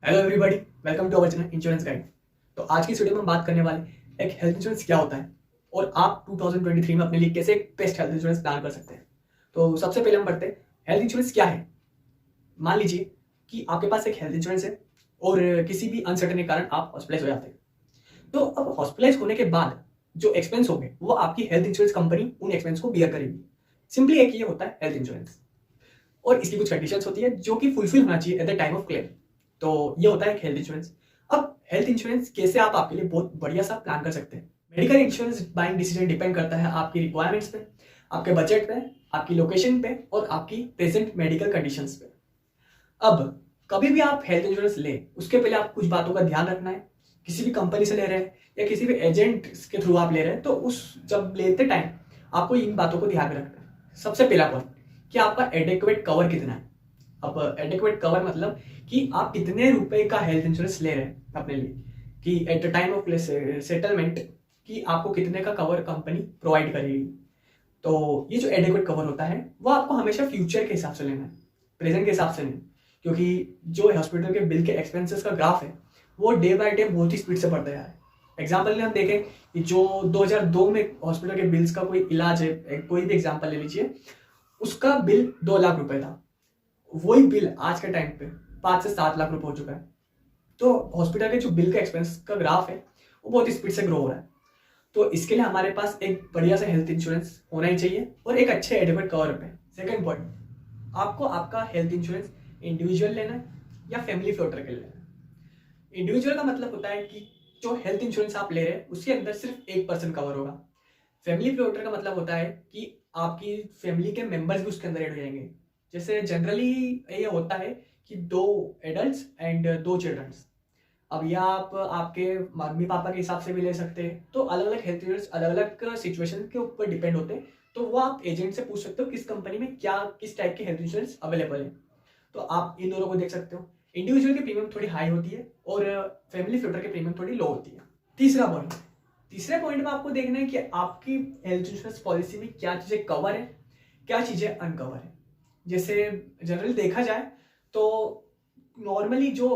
Hello everybody, welcome to our channel insurance guide. तो आज की इस वीडियो में हम बात करने वाले एक हेल्थ इंश्योरेंस क्या होता है और आप 2023 में अपने लिए कैसे एक बेस्ट हेल्थ इंश्योरेंस प्लान कर सकते हैं। तो सबसे पहले हम बढ़ते हैं, हेल्थ इंश्योरेंस क्या है। मान लीजिए कि आपके पास एक हेल्थ इंश्योरेंस है और किसी भी अनसर्टेन के कारण आप हॉस्पिटलाइज हो जाते हैं। तो अब हॉस्पिटलाइज होने के बाद जो एक्सपेंस होंगे वो आपकी हेल्थ इंश्योरेंस कंपनी उन एक्सपेंस को बियर करेगी। सिंपली एक ये होता है हेल्थ इंश्योरेंस, और इसकी कुछ कंडीशंस होती है जो कि फुलफिल होना चाहिए at the time of claim. तो ये होता है एक हेल्थ इंश्योरेंस। अब हेल्थ इंश्योरेंस कैसे आप आपके लिए बहुत बढ़िया सा प्लान कर सकते हैं। Medical insurance buying decision depend करता है आपकी रिक्वायरमेंट्स पे, आपके बजट पे, आपकी लोकेशन पे और आपकी प्रेजेंट मेडिकल कंडीशंस पे। अब कभी भी आप हेल्थ इंश्योरेंस ले उसके पहले आप कुछ बातों का ध्यान रखना है। किसी भी कंपनी से ले रहे हैं या किसी भी एजेंट के थ्रू आप ले रहे हैं तो उस जब लेते टाइम आपको इन बातों को ध्यान में रखना है। सबसे पहला पॉइंट कि आपका एडेक्वेट कवर कितना है। अब एडेक्वेट कवर मतलब कि आप कितने रुपए का हेल्थ इंश्योरेंस ले रहे हैं अपने लिए, कि at the time of settlement कि आपको कितने का कवर कंपनी प्रोवाइड करेगी। तो ये जो एडेक्वेट कवर होता है वो आपको हमेशा फ्यूचर के हिसाब से लेना है, प्रेजेंट के हिसाब से नहीं। क्योंकि जो हॉस्पिटल के बिल के एक्सपेंसेस का ग्राफ है वो डे बाय डे बहुत ही स्पीड से बढ़ता जा रहा है। एग्जाम्पल में हम देखें कि जो 2002 में हॉस्पिटल के बिल्स का कोई इलाज है, कोई भी एग्जाम्पल ले लीजिए, उसका बिल 2 लाख रुपए था। वही बिल आज के टाइम पे 5 से 7 लाख रुपए हो चुका है। तो हॉस्पिटल के जो बिल का एक्सपेंस का ग्राफ है वो बहुत स्पीड से ग्रो हो रहा है। तो इसके लिए हमारे पास एक बढ़िया सा हेल्थ इंश्योरेंस होना ही चाहिए और एक अच्छे एडिक्वेट कवर पे। सेकंड पॉइंट, आपको आपका हेल्थ इंश्योरेंस इंडिविजुअल लेना है या फैमिली फ्लोटर के लेना है। इंडिविजुअल का मतलब होता है कि जो हेल्थ इंश्योरेंस आप ले रहे हैं उसके अंदर सिर्फ एक पर्सन कवर होगा। फैमिली फ्लोटर का मतलब होता है कि आपकी फैमिली के मेंबर्स भी उसके अंदर ऐड हो जाएंगे। जैसे जनरली ये होता है कि 2 एडल्ट्स एंड 2 चिल्ड्रंस। अब या आप आपके मम्मी पापा के हिसाब से भी ले सकते हैं। तो अलग अलग हेल्थ इंश्योरेंस अलग अलग सिचुएशन के ऊपर डिपेंड होते हैं। तो वो आप एजेंट से पूछ सकते हो किस कंपनी में क्या किस टाइप के हेल्थ इंश्योरेंस अवेलेबल है। तो आप इन दोनों को देख सकते हो। इंडिविजुअल की प्रीमियम थोड़ी हाई होती है और फैमिली फ्लोटर की प्रीमियम थोड़ी लो होती है। तीसरा पॉइंट, तीसरे पॉइंट में आपको देखना है कि आपकी हेल्थ इंश्योरेंस पॉलिसी में क्या चीजें कवर है, क्या चीजें अनकवर है। जैसे जनरली देखा जाए तो नॉर्मली जो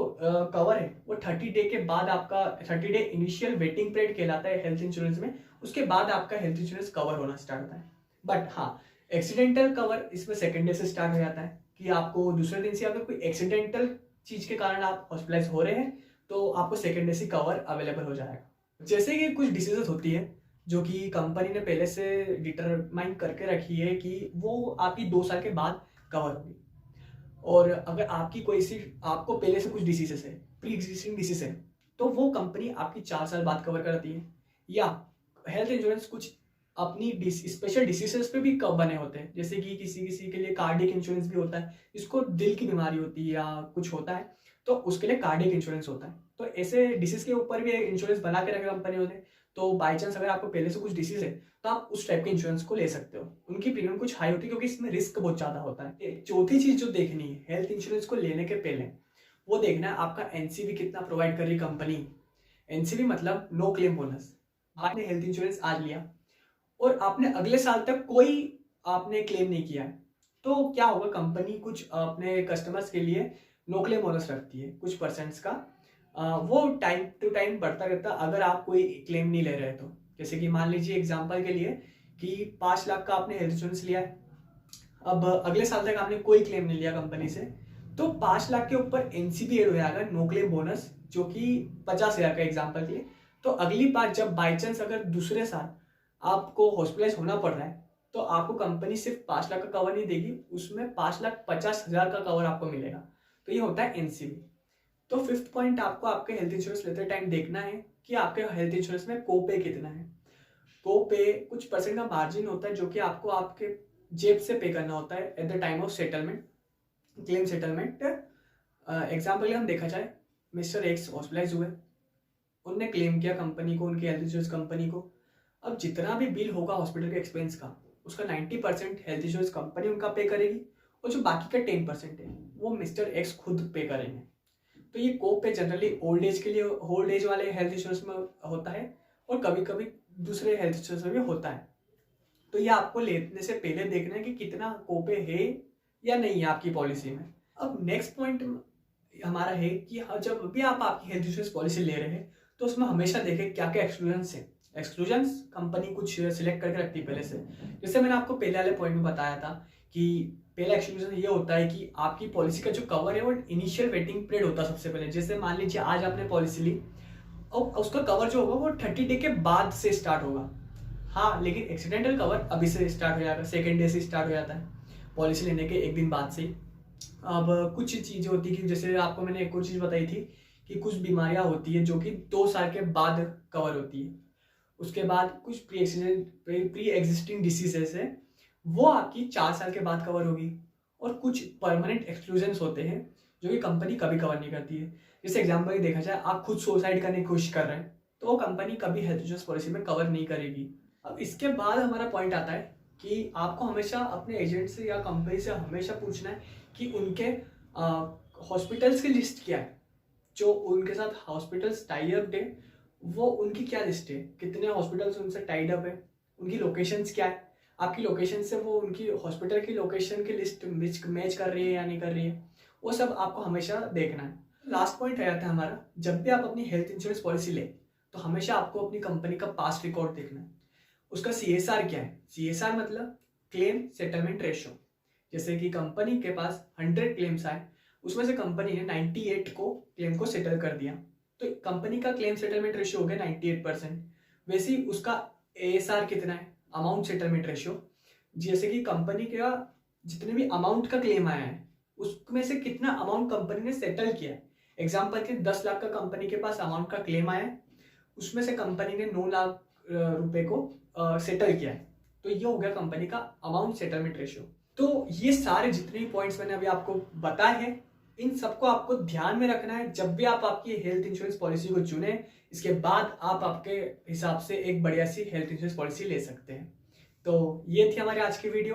कवर है वो 30 डे के बाद आपका 30 डे इनिशियल वेटिंग पीरियड कहलाता है हेल्थ इंश्योरेंस में। उसके बाद आपका हेल्थ इंश्योरेंस कवर होना स्टार्ट होता है। बट हाँ, एक्सीडेंटल कवर इसमें सेकेंड डे से स्टार्ट हो जाता है कि आपको दूसरे दिन से अगर कोई एक्सीडेंटल चीज के कारण आप हॉस्पिटलाइज हो रहे हैं तो आपको सेकेंड डे से कवर अवेलेबल हो जाएगा। जैसे कि कुछ डिसीजेस होती है जो कि कंपनी ने पहले से डिटरमाइन करके रखी है कि वो आपकी 2 साल के बाद कवर होगी। और अगर आपकी कोई सी आपको पहले से कुछ डिसीजेस है, प्री एग्जिस्टिंग डिसीज है, तो वो कंपनी आपकी 4 साल बाद कवर करती है। या हेल्थ इंश्योरेंस कुछ अपनी स्पेशल डिसीजेस पे भी कब बने होते हैं। जैसे कि किसी किसी के लिए कार्डियक इंश्योरेंस भी होता है, जिसको दिल की बीमारी होती है या कुछ होता है तो उसके लिए कार्डियक इंश्योरेंस होता है। तो ऐसे डिसीज के ऊपर भी इंश्योरेंस बना के रखे कंपनी होते हैं। तो बाई चांस अगर आपको पहले से कुछ डिसीज है तो आप उस टाइप के इंश्योरेंस को ले सकते हो। उनकी प्रीमियम कुछ हाई होती है क्योंकि इसमें रिस्क बहुत ज्यादा होता है। चौथी चीज जो देखनी है हेल्थ इंश्योरेंस को लेने के पहले, वो देखना है आपका एनसीवी कितना प्रोवाइड कर रही कंपनी। एनसीवी मतलब नो क्लेम बोनस। आपने हेल्थ इंश्योरेंस आज लिया और आपने अगले साल तक कोई आपने क्लेम नहीं किया है तो क्या होगा, कंपनी कुछ अपने कस्टमर्स के लिए नो क्लेम बोनस रखती है कुछ परसेंट्स का। वो टाइम टू टाइम बढ़ता रहता अगर आप कोई क्लेम नहीं ले रहे तो। जैसे कि मान लीजिए एग्जांपल के लिए कि 5 लाख का आपने हेल्थ इंश्योरेंस लिया है, अब अगले साल तक आपने कोई क्लेम नहीं लिया कंपनी से, तो 5 लाख के ऊपर एनसीबी एड हो जाएगा नो क्लेम बोनस, जो कि 50 हज़ार का एग्जाम्पल के लिए। तो अगली बार जब बाई चांस अगर दूसरे साल आपको हॉस्पिटलाइज होना पड़ रहा है तो आपको कंपनी सिर्फ 5 लाख का कवर नहीं देगी, उसमें 5,50,000 का कवर आपको मिलेगा। तो ये होता है एनसीबी। तो फिफ्थ पॉइंट, आपको आपके हेल्थ इंश्योरेंस लेते टाइम देखना है कि आपके हेल्थ इंश्योरेंस में कोपे कितना है। कोपे कुछ परसेंट का मार्जिन होता है जो कि आपको आपके जेब से पे करना होता है at the time of settlement, claim settlement. Example हम देखा जाए, मिस्टर एक्स हॉस्पिटलाइज हुए, उनने क्लेम किया कंपनी को, उनकी हेल्थ इंश्योरेंस कंपनी को। अब जितना भी बिल होगा हॉस्पिटल के एक्सपेंस का उसका 90% हेल्थ इंश्योरेंस कंपनी उनका पे करेगी और जो बाकी का 10% है वो मिस्टर एक्स खुद पे करेंगे। तो ये कोप पे जनरली ओल्ड एज के लिए, ओल्ड एज वाले हेल्थ इंश्योरेंस में होता है और कभी कभी दूसरे हेल्थ इंश्योरेंस में भी होता है। तो ये आपको लेने से पहले देखना है कि कितना कोपे है या नहीं है आपकी पॉलिसी में। अब नेक्स्ट पॉइंट हमारा है कि जब भी आप आपकी हेल्थ इंश्योरेंस पॉलिसी ले रहे हैं तो उसमें हमेशा देखें क्या क्या एक्सक्लूजन्स है। एक्सक्लूजन्स कंपनी कुछ सिलेक्ट करके रखती है पहले से। जैसे मैंने आपको पहले वाले पॉइंट में बताया था कि पहला एक्सक्लूजन ये होता है कि आपकी पॉलिसी का जो कवर है वो इनिशियल वेटिंग पीरियड होता है सबसे पहले। जैसे मान लीजिए आज आपने पॉलिसी ली और उसका कवर जो होगा वो 30 डे के बाद से स्टार्ट होगा। हाँ, लेकिन एक्सीडेंटल कवर अभी से स्टार्ट हो जाएगा, सेकेंड डे से स्टार्ट हो जाता है पॉलिसी लेने के एक दिन बाद से। अब कुछ चीज़ें होती है कि जैसे आपको मैंने एक और चीज़ बताई थी कि कुछ बीमारियां होती है जो कि 2 साल के बाद कवर होती है। उसके बाद कुछ प्री एग्जिस्टिंग डिसीजेस है वो आपकी 4 साल के बाद कवर होगी। और कुछ परमानेंट एक्सक्लूजन्स होते हैं जो कि कंपनी कभी कवर नहीं करती है। जैसे एग्जाम्पल देखा जाए, आप खुद सुसाइड करने की कोशिश कर रहे हैं तो वो कंपनी कभी हेल्थ इंश्योरेंस पॉलिसी में कवर नहीं करेगी। अब इसके बाद हमारा पॉइंट आता है कि आपको हमेशा अपने एजेंट से या कंपनी से हमेशा पूछना है कि उनके हॉस्पिटल्स की लिस्ट क्या है, जो उनके साथ हॉस्पिटल्स टाई अप है वो उनकी क्या लिस्ट है, कितने हॉस्पिटल्स उनसे टाइड अप है, उनकी लोकेशंस क्या है, आपकी लोकेशन से वो उनकी हॉस्पिटल की लोकेशन की लिस्ट मैच कर रही है या नहीं कर रही है, वो सब आपको हमेशा देखना है। लास्ट पॉइंट आ जाता है हमारा, जब भी आप अपनी हेल्थ इंश्योरेंस पॉलिसी लें तो हमेशा आपको अपनी कंपनी का पास्ट रिकॉर्ड देखना है। उसका CSR क्या है? CSR मतलब क्लेम सेटलमेंट रेशियो। जैसे कि कंपनी के पास 100 क्लेम्स आए, उसमें से कंपनी ने 98 को क्लेम को सेटल कर दिया, तो कंपनी का क्लेम सेटलमेंट रेशियो हो गया 98%। वैसे ही उसका ASR कितना है? Amount settlement ratio. जैसे कि कंपनी का जितने भी अमाउंट का क्लेम आया है उसमें से कितना अमाउंट कंपनी ने सेटल किया है। एग्जाम्पल के 10 लाख का कंपनी के पास अमाउंट का क्लेम आया है, उसमें से कंपनी ने 9 लाख रुपए को सेटल किया है, तो ये हो गया कंपनी का अमाउंट सेटलमेंट रेशियो। तो ये सारे जितने भी पॉइंट्स मैंने अभी आपको बताए हैं इन सबको आपको ध्यान में रखना है जब भी आप आपकी हेल्थ इंश्योरेंस पॉलिसी को चुने। इसके बाद आप आपके हिसाब से एक बढ़िया सी हेल्थ इंश्योरेंस पॉलिसी ले सकते हैं। तो ये थी हमारी आज की वीडियो,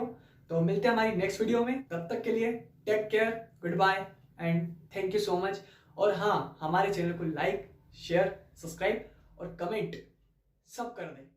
तो मिलते हैं हमारी नेक्स्ट वीडियो में। तब तक के लिए take care, good bye and thank you so much. और हाँ, हमारे चैनल को लाइक, शेयर, सब्सक्राइब और कमेंट सब कर दें।